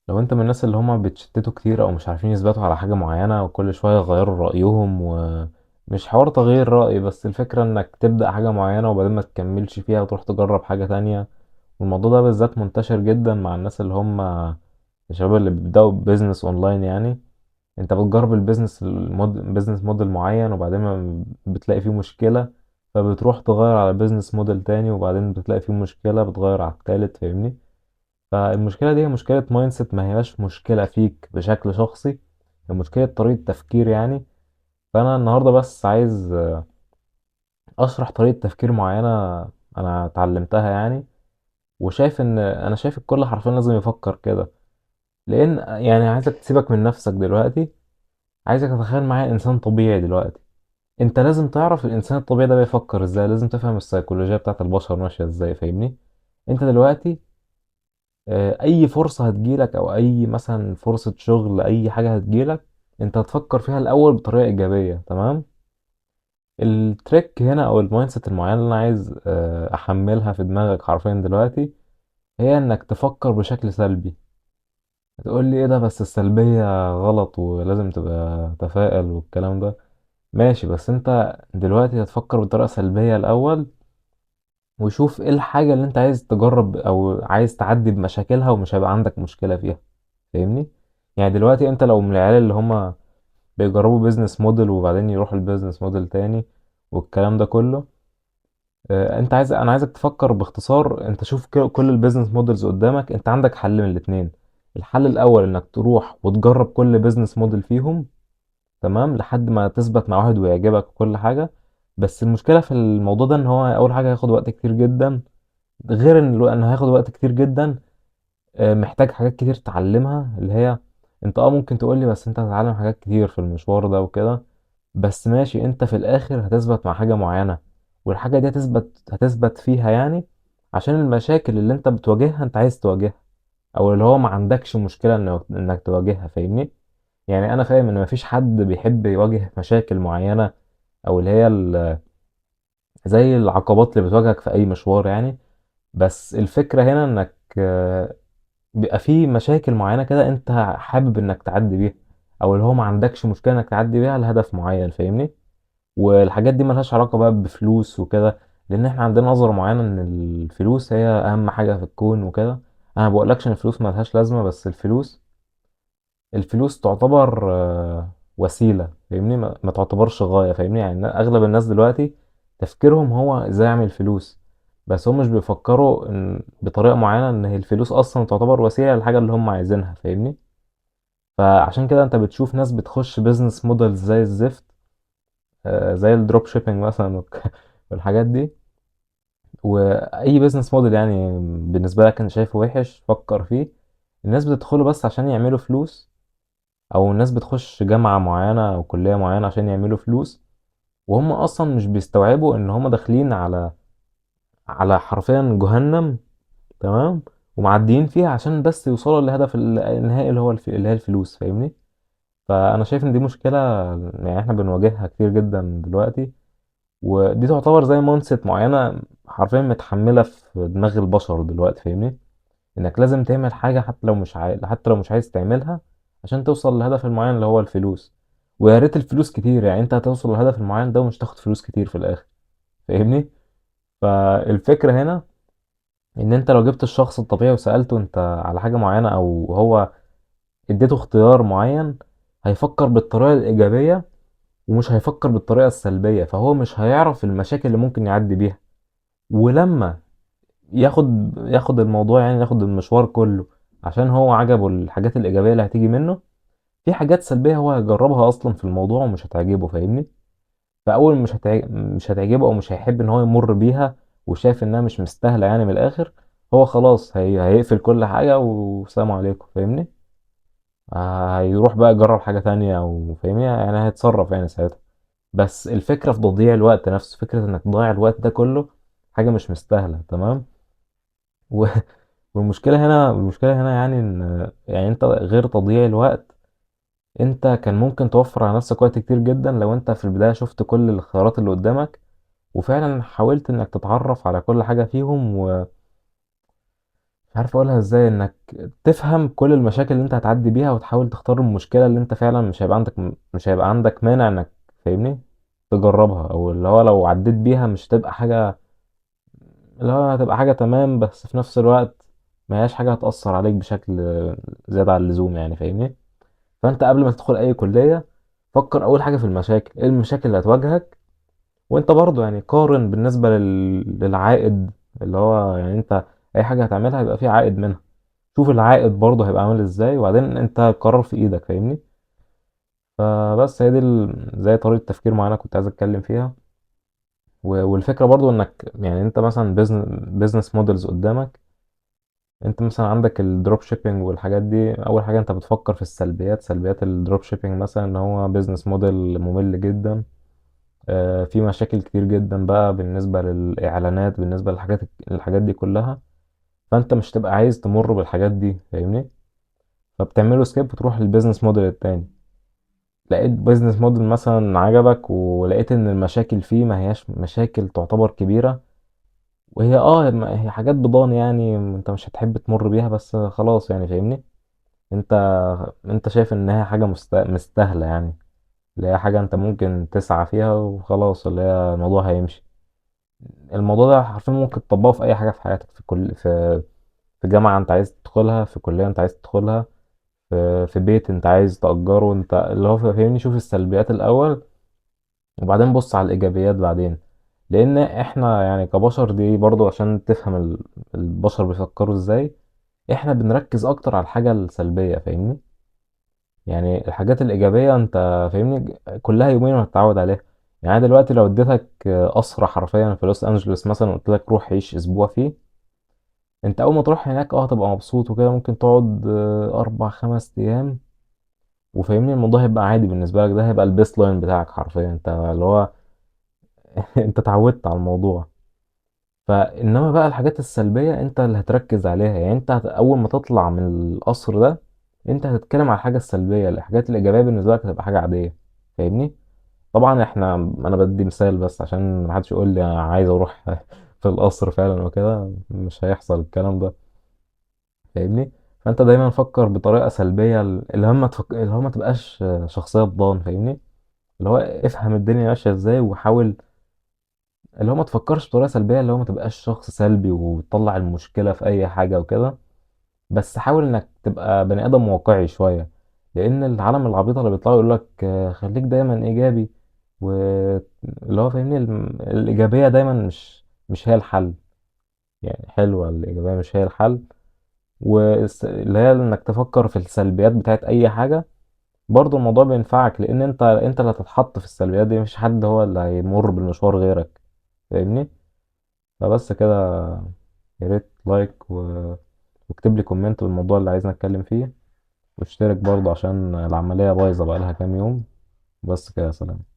لو انت من الناس اللي هما بيتشتتوا كتير او مش عارفين يثبتوا على حاجة معينة وكل شوية يغيروا رأيهم، ومش حوار تغيير رأي، بس الفكرة انك تبدأ حاجة معينة وبعدين ما تكملش فيها وتروح تجرب حاجة تانية. والموضوع ده بالذات منتشر جدا مع الناس اللي هم الشباب اللي بيبدأوا بيزنس اونلاين يعني. انت بتجرب بيزنس موديل معين وبعدين ما بتلاقي فيه مشكلة، فبتروح تغير على بيزنس موديل تاني وبعدين بتلاقي فيه مشكلة بتغير على التالت، فاهمني؟ فالمشكلة دي هي مشكلة مايند سيت، ما هياش مشكلة فيك بشكل شخصي، هي مشكلة طريقة تفكير يعني. فأنا النهاردة بس عايز أشرح طريقة تفكير معينة أنا اتعلمتها يعني. وشايف إن أنا شايف الكل حرفيا لازم يفكر كده. لأن يعني عايزك تسيبك من نفسك دلوقتي، عايزك تتخيل معايا إنسان طبيعي دلوقتي. أنت لازم تعرف الإنسان الطبيعي ده بيفكر إزاي، لازم تفهم السيكولوجية بتاعت البشر ماشية إزاي، فاهمني؟ أنت دلوقتي اي فرصة هتجيلك او اي مثلا فرصة شغل، اي حاجة هتجيلك انت هتفكر فيها الاول بطريقة ايجابية، تمام؟ التريك هنا او المايند سيت المعينة اللي انا عايز احملها في دماغك حرفيا دلوقتي هي انك تفكر بشكل سلبي. هتقول لي ايه ده؟ بس السلبية غلط ولازم تبقى تفائل والكلام ده. ماشي، بس انت دلوقتي هتفكر بطريقة سلبية الاول، وشوف ايه الحاجة اللي انت عايز تجرب او عايز تعدي بمشاكلها ومش هيبقى عندك مشكلة فيها، فاهمني؟ يعني دلوقتي انت لو من العيال اللي هم بيجربوا بيزنس موديل وبعدين يروحوا البيزنس موديل تاني والكلام ده كله، انا عايزك تفكر باختصار. انت شوف كل البيزنس موديلز قدامك، انت عندك حل من الاتنين. الحل الاول انك تروح وتجرب كل بيزنس موديل فيهم، تمام، لحد ما تثبت مع واحد ويعجبك وكل حاجة. بس المشكلة في الموضوع ده ان هو اول حاجة هياخد وقت كتير جدا، غير ان انه هياخد وقت كتير جدا. محتاج حاجات كتير تتعلمها، اللي هي انت ممكن تقولي بس انت هتتعلم حاجات كتير في المشوار ده وكده. بس ماشي، انت في الاخر هتثبت مع حاجة معينة، والحاجة دي هتثبت فيها يعني، عشان المشاكل اللي انت بتواجهها انت عايز تواجهها، او اللي هو ما عندكش مشكلة انك تواجهها، فاهمني؟ يعني انا فاهم ان مفيش حد بيحب يواجه مشاكل معينة، او اللي هي زي العقبات اللي بتواجهك في اي مشوار يعني. بس الفكرة هنا انك بيبقى في مشاكل معينة كده انت حابب انك تعدي بيها، او اللي هو ما عندكش مشكلة انك تعدي بيها لهدف معين، فاهمني؟ والحاجات دي ملهاش علاقة بقى بفلوس وكده، لان احنا عندنا نظرة معينة ان الفلوس هي اهم حاجة في الكون وكده. انا ما بقولكش ان الفلوس ملهاش لازمة، بس الفلوس تعتبر وسيلة، فاهمني؟ ما تعتبرش غاية، فاهمني؟ يعني اغلب الناس دلوقتي تفكيرهم هو ازاي اعمل فلوس، بس هم مش بيفكروا بطريقة معينة ان هي الفلوس اصلا تعتبر وسيلة للحاجة اللي هم عايزينها، فاهمني؟ فعشان كده انت بتشوف ناس بتخش بيزنس موديل زي الزفت، زي الدروب شيبينج مثلا والحاجات دي. واي بيزنس موديل يعني بالنسبة لك انت شايفه وحش فكر فيه. الناس بتدخله بس عشان يعملوا فلوس، او الناس بتخش جامعة معينة او كلية معينة عشان يعملوا فلوس، وهم اصلا مش بيستوعبوا ان هم داخلين على حرفيا جهنم، تمام، ومعديين فيها عشان بس يوصلوا للهدف النهائي اللي هو اللي هي الفلوس، فاهمني؟ فانا شايف ان دي مشكلة يعني احنا بنواجهها كتير جدا دلوقتي، ودي تعتبر زي مونست معينة حرفيا متحملة في دماغ البشر دلوقتي، فاهمني؟ انك لازم تعمل حاجة حتى لو مش عايز تعملها عشان توصل للهدف المعين اللي هو الفلوس. ويا ريت الفلوس كتير، يعني انت هتوصل للهدف المعين ده ومش تاخد فلوس كتير في الاخر، فاهمني؟ فالفكرة هنا ان انت لو جبت الشخص الطبيعي وسألته انت على حاجة معينة، او هو اديته اختيار معين، هيفكر بالطريقة الإيجابية ومش هيفكر بالطريقة السلبية، فهو مش هيعرف المشاكل اللي ممكن يعدي بيها. ولما ياخد الموضوع يعني ياخد المشوار كله عشان هو عجبه الحاجات الإيجابية اللي هتيجي منه، في حاجات سلبية هو هيجربها أصلا في الموضوع ومش هتعجبه، فاهمني؟ فأول مش هتعجبه أو مش هيحب إن هو يمر بيها، وشايف إنها مش مستاهلة يعني من الآخر، هو خلاص هيقفل كل حاجة والسلام عليكم، فاهمني؟ هيروح بقى يجرب حاجة تانية، أو فاهمني يعني هيتصرف يعني ساعتها. بس الفكرة في تضييع الوقت نفسه، فكرة إنك تضيع الوقت ده كله حاجة مش مستاهلة، تمام؟ و... والمشكلة هنا يعني إن يعني أنت غير تضييع الوقت، أنت كان ممكن توفر على نفسك وقت كتير جدا لو أنت في البداية شفت كل الخيارات اللي قدامك، وفعلا حاولت إنك تتعرف على كل حاجة فيهم، وفاهمني مش عارف اقولها ازاي، انك تفهم كل المشاكل اللي انت هتعدي بيها وتحاول تختار المشكلة اللي انت فعلا مش هيبقى عندك مانع انك، فاهمني، تجربها، او اللي هو لو عديت بيها مش هتبقى حاجة، اللي هو هتبقى حاجة تمام، بس في نفس الوقت ما هياش حاجة هتأثر عليك بشكل زيادة عن اللزوم يعني، فاهمني. فانت قبل ما تدخل اي كلية، فكر اول حاجة في المشاكل، ايه المشاكل اللي هتواجهك، وانت برضو يعني قارن بالنسبة للعائد، اللي هو يعني انت اي حاجة هتعملها هيبقى فيه عائد منها، شوف العائد برضه هيبقى عامل ازاي، وبعدين انت قرار في ايدك، فاهمني. فبس هي دي زي طريقة تفكير معينة كنت عايز اتكلم فيها. والفكرة برضه انك يعني انت مثلا بيزنس موديلز قدامك، انت مثلا عندك الدروب شيبينج والحاجات دي، اول حاجة انت بتفكر في السلبيات، سلبيات الدروب شيبينج مثلا ان هو بيزنس موديل ممل جدا، في مشاكل كتير جدا بقى بالنسبة للإعلانات، بالنسبة الحاجات دي كلها، فأنت مش تبقى عايز تمر بالحاجات دي، فاهمني. فبتعمله سكيب وتروح للبيزنس موديل التاني. لقيت بيزنس موديل مثلا عجبك، ولقيت ان المشاكل فيه ما هياش مشاكل تعتبر كبيرة، وهي هي حاجات بضان يعني انت مش هتحب تمر بيها، بس خلاص يعني، فاهمني. انت انت شايف ان هي حاجة مستاهلة يعني، اللي هي حاجة انت ممكن تسعى فيها وخلاص، اللي هي الموضوع هيمشي. الموضوع ده حرفيا ممكن تطبقه في اي حاجة في حياتك، في جامعة انت عايز تدخلها، في كلية انت عايز تدخلها، في بيت انت عايز تأجره، انت اللي هو فاهمني، شوف السلبيات الأول، وبعدين بص على الإيجابيات بعدين. لأن احنا يعني كبشر، دي برضو عشان تفهم البشر بيفكروا ازاي، احنا بنركز أكتر على الحاجة السلبية، فاهمني. يعني الحاجات الإيجابية انت، فاهمني، كلها يومين وهتتعود عليها. يعني أنا دلوقتي لو اديتك قصر حرفيا في لوس أنجلوس مثلا، وقلت لك روح عيش أسبوع فيه، انت أول ما تروح هناك تبقى مبسوط وكده، ممكن تقعد 4 5 أيام، وفاهمني الموضوع هيبقى عادي بالنسبة لك، ده هيبقى البيست لاين بتاعك حرفيا، انت اللي هو انت اتعودت على الموضوع. فانما بقى الحاجات السلبية انت اللي هتركز عليها، يعني انت اول ما تطلع من القصر ده، انت هتتكلم على الحاجة السلبية، الحاجات الإيجابية بالنسبة لك هتبقى حاجة عادية، فاهمني. طبعا انا بدي مثال بس عشان محدش يقول لي انا عايز اروح في القصر فعلا وكده، مش هيحصل الكلام ده، فاهمني. فانت دايما فكر بطريقة سلبية، اللي هو ما تبقاش شخصية ضان، فاهمني. اللي هو افهم الدنيا ماشية ازاي، وحاول اللي هو ما تفكرش بطريقة سلبية، اللي هو ما تبقاش شخص سلبي وتطلع المشكلة في أي حاجة وكده، بس حاول إنك تبقى بني آدم واقعي شوية. لأن العالم العبيطة اللي بيطلعوا يقولك خليك دايما إيجابي، واللي هو فاهمني الإيجابية دايما مش هي الحل. يعني حلوة الإيجابية مش هي الحل، واللي هي إنك تفكر في السلبيات بتاعت أي حاجة، برضه الموضوع بينفعك، لأن أنت اللي هتتحط في السلبيات دي، مفيش حد هو اللي هيمر بالمشوار غيرك، فاهمني. فبس كده، يا ريت لايك واكتب لي كومنت بالموضوع اللي عايزنا نتكلم فيه، واشترك برضه عشان العملية بايظة بقالها كام يوم. بس كده، سلام.